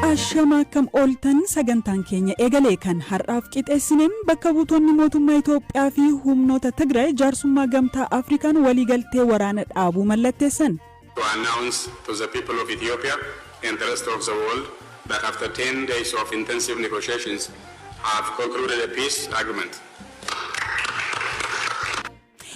Ashama kam oltan sagantaan keenya eegalee kan har'aaf qixeessinen bakka buutonni mootummaa Itoophiyaa fi humnoota Tigraay jaarsummaa gamtaa Afrikaan waliigaltee waraana dhaabuu mallatteessan. To announce to the people of Ethiopia and the rest of the world that after 10 days of intensive negotiations have concluded a peace agreement.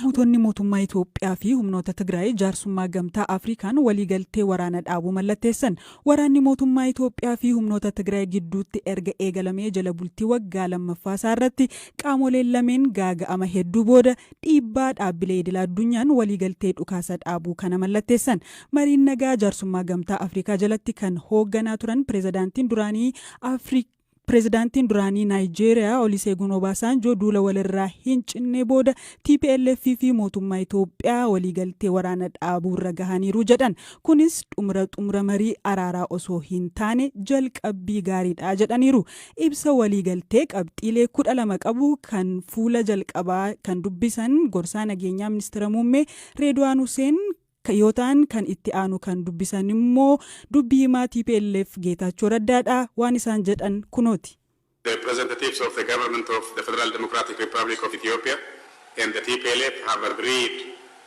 Buutonni mootummaa Itoophiyaa fi humnoota Tigraay jaarsummaa gamtaa Afrikaan waliigaltee waraana dhaabuu mallatteessan. Waraanni mootummaa Itoophiyaa fi humnoota Tigraay gidduutti erga eegalamee jala bultii waggaa lammaffaa irratti qaamoleen lameen gaaga'ama hedduu booda dhiibbaa dhaabbilee idil addunyaan waliigaltee dhukaasa dhaabuu kana mallatteessan. Mariin nagaa jaarsummaa gamtaa Afrikaa jalatti kan hoogganaa turan Pireezidaantiin duraanii Naayijeeriyaa Olusegun Obasanjo duula walirraa hin cinne booda TPLF fi mootummaa Itoophiyaa waliigaltee waraana dhaabuu irra gahaniiru jedhan. Kunis xumura marii araaraa osoo hin taane jalqabbii gaariidha jedhaniiru. Ibsa waliigaltee qabxiilee 12 qabu kan fuula jalqabaa kan dubbisan gorsaa nageenyaa ministeera muummee Redwaan Hussein Kayotaan kan itti aanu kan dubbisan immoo dubbii himaa TPLF Geetaachoo Raddaadha waan isaan jedhan kunooti. The representatives of the government of the Federal Democratic Republic of Ethiopia and the TPLF have agreed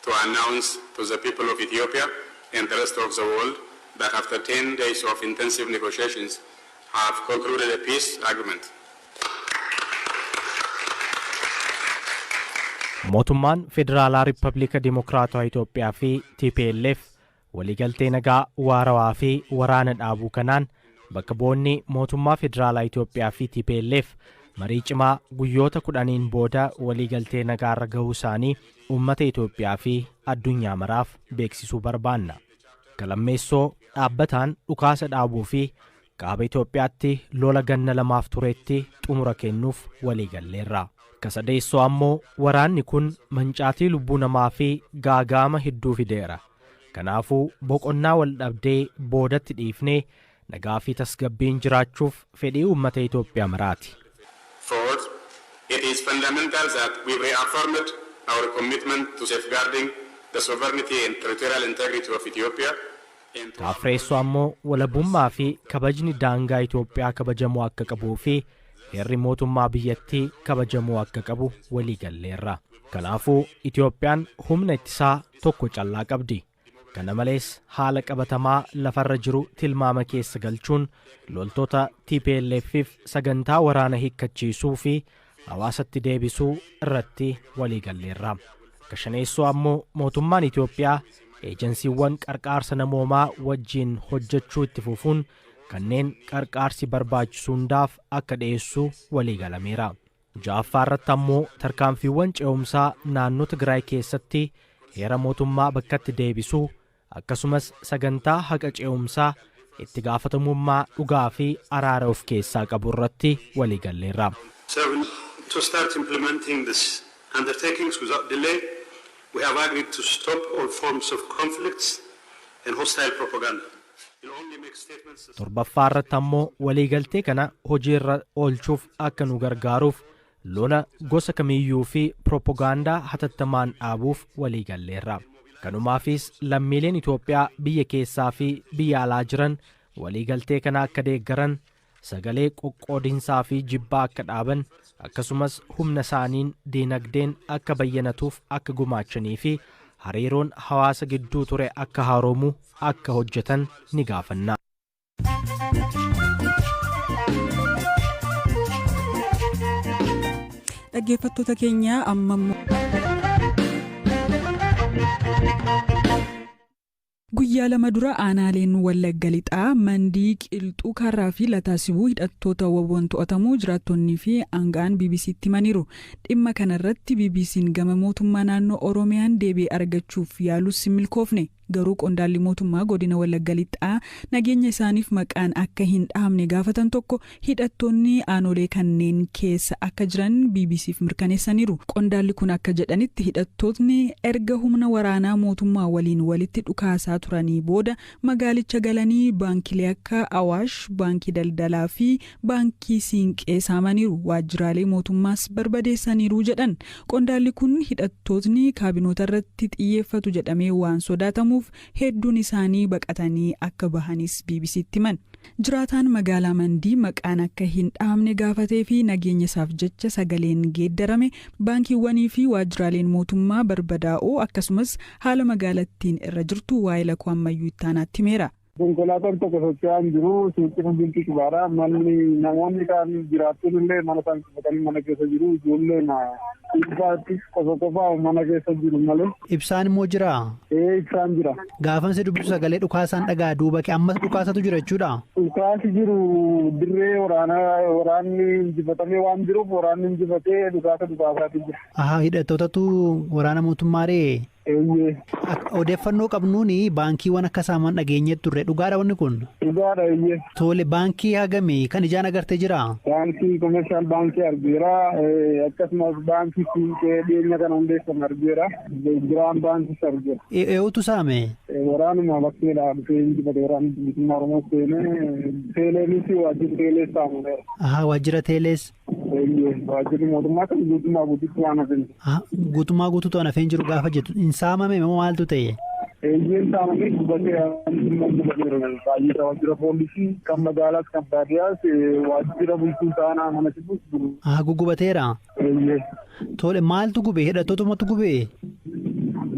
to announce to the people of Ethiopia and the rest of the world that after 10 days of intensive negotiations have concluded a peace agreement. Mootummaan Federaalaa Riippaabilika Dimokiraatawaa Itoophiyaa fi TPLF waliigaltee nagaa waarawaa fi waraana dhaabuu kanaan bakka bu'oonni mootummaa Federaalaa Itoophiyaa fi TPLF marii cimaa guyyoota 10 booda waliigaltee nagaarra gahuu isaanii uummata Itoophiyaa fi addunyaa maraaf beeksisuu barbaanna. Galammeessoo dhaabbataan dhukaasa dhaabuu fi kaaba Itoophiyaatti lola ganna lamaaf tureetti xumura kennuuf waliigalleerra. Kasadeessoo ammoo waraanni kun mancaatii lubbuu namaa fi gaagaama hedduu fideera. Kanaafuu boqonnaa wal dhabdee boodatti dhiifnee nagaa fi tasgabbiin jiraachuuf fedhii uummata Itoophiyaa maraati. Fourth, it is fundamental that we reaffirmed our commitment to safeguarding the sovereignty and territorial integrity of Ethiopia. Afreessoo ammoo walabummaa fi kabajni daangaa Itoophiyaa kabajamuu akka qabuu fi heerri mootummaa biyyattii kabajamuu akka qabu waliigalleerra. Kanaafuu Itoophiyaan humna ittisaa tokko callaa qabdi. Kana malees haala qabatamaa lafarra jiru tilmaama keessa galchuun loltoota TPLF'if sagantaa waraana hiikkachiisuu fi hawaasatti deebisuu irratti waliigalleerra. Kashaneessoo ammoo mootummaan Itoophiyaa eejensiiwwan qarqaarsa namoomaa wajjin hojjechuu itti fufuun kanneen qarqaarsi barbaachisu hundaaf akka dhiyeessu waliigalameera. Ja'affaarratti ammoo tarkaanfiiwwan ce'umsaa naannoo Tigraay keessatti heera mootummaa bakkatti deebisuu akkasumas sagantaa haqa ce'umsaa itti gaafatamummaa dhugaa fi araara of keessaa qabu irratti waliigalleerra. To start implementing this undertakings without delay, we have agreed to stop all forms of conflicts and hostile propaganda. Torbaffaarratti ammoo waliigaltee kana hojiirra oolchuuf akka nu gargaaruuf lola gosa kamiyyuu fi propagaandaa hatattamaan dhaabuuf waliigalleerra. Kanumaafis lammiileen Itoophiyaa biyya keessaa fi biyya alaa jiran waliigaltee kana akka deeggaran, sagalee qoqqoodinsaa fi jibbaa akka dhaaban, akkasumas humna isaaniin diinagdeen akka bayyanatuuf akka gumaachanii fi hariiroon hawaasa gidduu ture akka haaroomu akka hojjetan ni gaafanna. Dhaggeeffattoota keenya amma guyyaa lama dura aanaaleen Wallagga Lixaa, Mandii, Qilxuu, Karraa fi Lataasibuu hidhattoota wawwan to'atamuu jiraattonnii fi aangaan BBC'tti himaniiru. Dhimma kanarratti BBC'n gama mootummaa naannoo Oromiyaan deebii argachuuf yaalus hin milkoofne. Garuu qondaalli mootummaa godina Wallagga Lixaa nageenya isaaniif maqaan akka hin dhahamne gaafatan tokko hidhattoonni aanolee kanneen keessa akka jiran BBC'f mirkaneessaniiru. Qondaalli kun akka jedhanitti hidhattootni erga humna waraanaa mootummaa waliin walitti dhukaasaa turanii booda magaalicha galanii baankilee akka Awaash, baankii daldalaa fi baankii Siinqee saamaniiru. Waajjiraalee mootummaas barbadeessaniiru jedhan. Qondaalli kun hidhattootni kaabinoota irratti xiyyeeffatu jedhamee waan sodaatamu uumamuuf hedduun isaanii baqatanii akka bahanis BBC'tti himan. Jiraataan magaalaa Mandii maqaan akka hin dhahamne gaafatee fi nageenya isaaf jecha sagaleen geeddarame baankiiwwanii fi waajjiraaleen mootummaa barbadaa'oo akkasumas haala magaalattiin irra jirtu waa'ee lakkoo ammayyuu ittaanaatti himeera. Konkolaataan tokko socho'aan jiru suuqii biltii kubaara manni namoonni kaan jiraattonni illee mana isaan qabatanii mana keessa jiru ijoolleen ibsaatti qofa mana keessa jiru malee. Ibsaan immoo jira? Ibsaan jira. Gaafan si dubbisu sagalee dhukaasaan dhagaa duuba kee ammas dhukaasatu jira jechuudha? Dhukaasi jiru dirree waraanni injifatamee waan jiruuf waraanni injifatee dhukaasaati jira. Hidhattootatu waraana mootummaa ree? Odeeffannoo qabnuun baankiiwwan akka saaman dhageenyetti turre dhugaadha wanni kun? Dhugaadha. Tole baankii hagamii kan ijaan agartee jira? Baankii komershaal baankii argeera akkasumas baankii siinqee dhiyeenya kana hundeeffame argeera biraan baankis argeera. Eenyutu saame? Waraanuma bakkeedha dhufee injifate waraanni bilisummaa Oromoo seenee teeleenis waajjirri teelees saamuleera. Waajjira teelees? Waajjirri mootummaa kan guutummaa guutuutti waan hafeen. Guutummaa guutuutti waan hafeen jiru gaafa jettu hin saamame moo maaltu ta'e? Eeyyeen saamamee gubatee baay'ee waajjira poolisii kan magaalaas kan baadiyyaas waajjira bulchuu taanaa mana cibus jiru. Gugubateera? Eeyyee. Tole maaltu gube? Hidhattootumatu gube?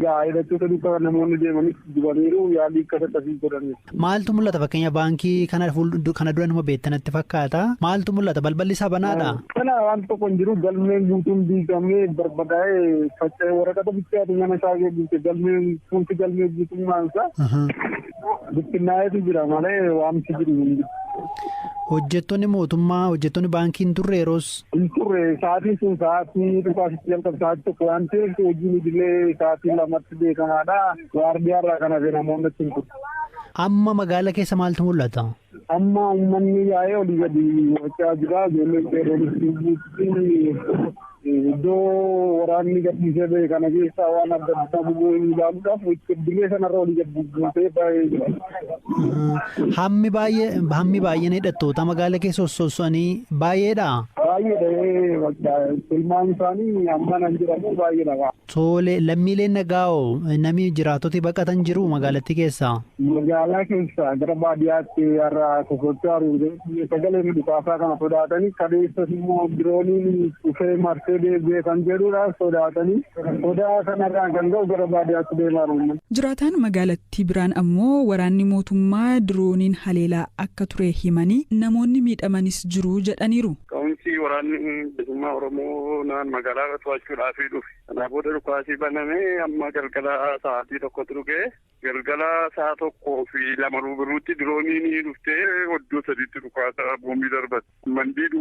Hidhattoota duukaa namoonni deemanis gubaniiru yaalii akka tattafii godhaniiru. Maaltu mul'ata fakkeenya baankii kana dura nama beektanatti fakkaata? Maaltu mul'ata? Balballi isaa banaadha? Kana waan tokko hin jiru galmeen guutuun diigamee barbadaa'ee faca'ee waraqata bichaatu mana isaa guute galmeen fuulti galmee guutummaan isaa bittinnaa'eetu jira malee waamsi jiru. Hojjettoonni mootummaa hojjettoonni baankii hin turre yeroos? Hin turre sa'aatiin sun sa'aatii dhufaasitti jalqabu sa'aatii tokko waan ta'eef hojiin idilee sa'aatii lamatti beekamaadha. Waardiyaarraa kan hafe namoonni achi hin turre. Amma magaala keessa maaltu mul'ata? Amma uummanni yaa'ee olii gadi wachaa jira. Ijoolleen qeerroon iddoo waraanni gadhiisee ba'e kana keessaa waan adda addaa bubuu ilaaluudhaaf idilee sanarra olii gadi buutee baay'ee jira. Hammi baay'een hidhattoota magaala keessa sossoosanii baay'eedha? Baay'eedha. Ilmaan isaanii amma nan jedhamu baay'eedha. Tole lammiileen nagaa'oo namni jiraatoti baqatan jiru magaalattii keessaa? Magaalaa keessaa gara baadiyyaatti har'a sosocho'aa sagaleen dhukaasaa kana sodaatanii kadeessas immoo dirooniin dhufee marsee deebi'ee kan jedhudha sodaatanii sodaa kanarraan kan ga'u gara baadiyyaatti deemaa jiru. Jiraataan magaalattii biraan ammoo waraanni mootummaa dirooniin haleelaa akka ture himanii namoonni miidhamanis jiru jedhaniiru. Ka'umsi waraanni bilisummaa Oromoo magaalaa to'achuudhaaf dhufe. Kanaaf booda dhukaasii banamee amma galgala sa'aatii tokkotti dhugee galgala sa'a tokkoo fi lama ruubiruutti dirooniin dhuftee iddoo sadiitti dhukaasa boombii darbate.